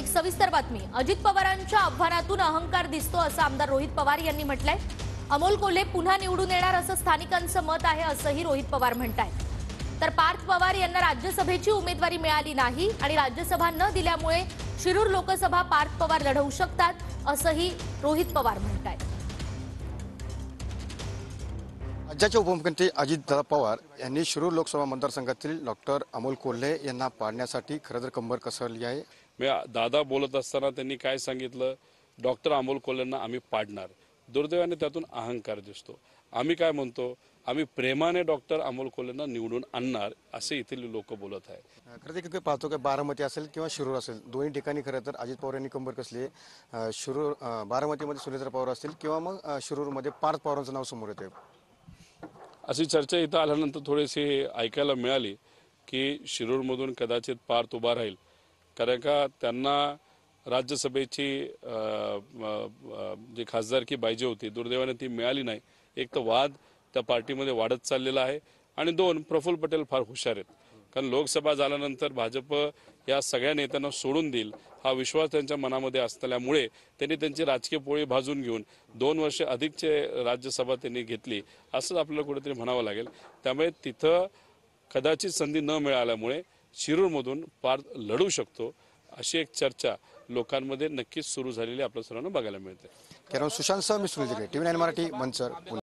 सविस्तर बातमी। अजित पवारांच्या आव्हानातून अहंकार दिसतो असं आमदार रोहित पवार यांनी म्हटलंय। अमोल कोल्हे पुन्हा निवडून येणार असं स्थानिकांचं मत आहे असंही रोहित पवार म्हणतायत। तर पार्थ पवार यांना राज्यसभेची उमेदवारी मिळाली नाही आणि राज्यसभा न दिल्यामुळे शिरूर लोकसभा पार्थ पवार लढवू शकतात असंही रोहित पवार म्हणतायत। राज्याचे उपमुख्यमंत्री अजितदादा पवार यांनी शिरूर लोकसभा मतदारसंघातील डॉक्टर अमोल कोल्हे यांना पाडण्यासाठी खरं तर कंबर कसरली आहे। दादा बोलत असताना त्यांनी काय सांगितलं, डॉक्टर अमोल कोल्हेंना आम्ही पाडणार। दुर्दैवाने त्यातून अहंकार दिसतो। आम्ही काय म्हणतो, आम्ही प्रेमाने डॉक्टर अमोल कोल्हेंना निवडून आणणार असे इथले लोक बोलत आहे। खरं तर पाहतो की बारामती असेल किंवा शिरूर असेल, दोन्ही ठिकाणी खरं तर अजित पवार यांनी कंबर कसली आहे। शिरूर बारामतीमध्ये सुनेत्र पवार असतील किंवा मग शिरूरमध्ये पार्थ पवारांचं नाव समोर येते। अशी चर्चा इथं आल्यानंतर थोडीशी ऐकायला मिळाली की शिरूरमधून कदाचित पार्थ उभा राहील, कारण का त्यांना राज्यसभेची जी खासदारकी पाहिजे होती दुर्दैवाने ती मिळाली नाही। एक तर वाद त्या पार्टीमध्ये वाढत चाललेला आहे आणि दोन, प्रफुल्ल पटेल फार हुशार आहेत, कारण लोकसभा झाल्यानंतर भाजप या सगळ्या नेत्यांना सोडून देईल हा विश्वास त्यांच्या मनामध्ये असल्यामुळे त्यांनी त्यांची राजकीय पोळी भाजून घेऊन 2 वर्ष अधिकचे राज्यसभा त्यांनी घेतली असंच आपल्याला कुठेतरी म्हणावं लागेल। त्यामुळे तिथं कदाचित संधी न मिळाल्यामुळे शिरूरमधून पार्थ लढू शकतो अशी एक चर्चा लोकांमध्ये नक्कीच सुरू झालेली आपल्या सर्वांना बघायला मिळते। कारण सुशांत सह मी सुनील टिव्ही 9 मराठी मंचर।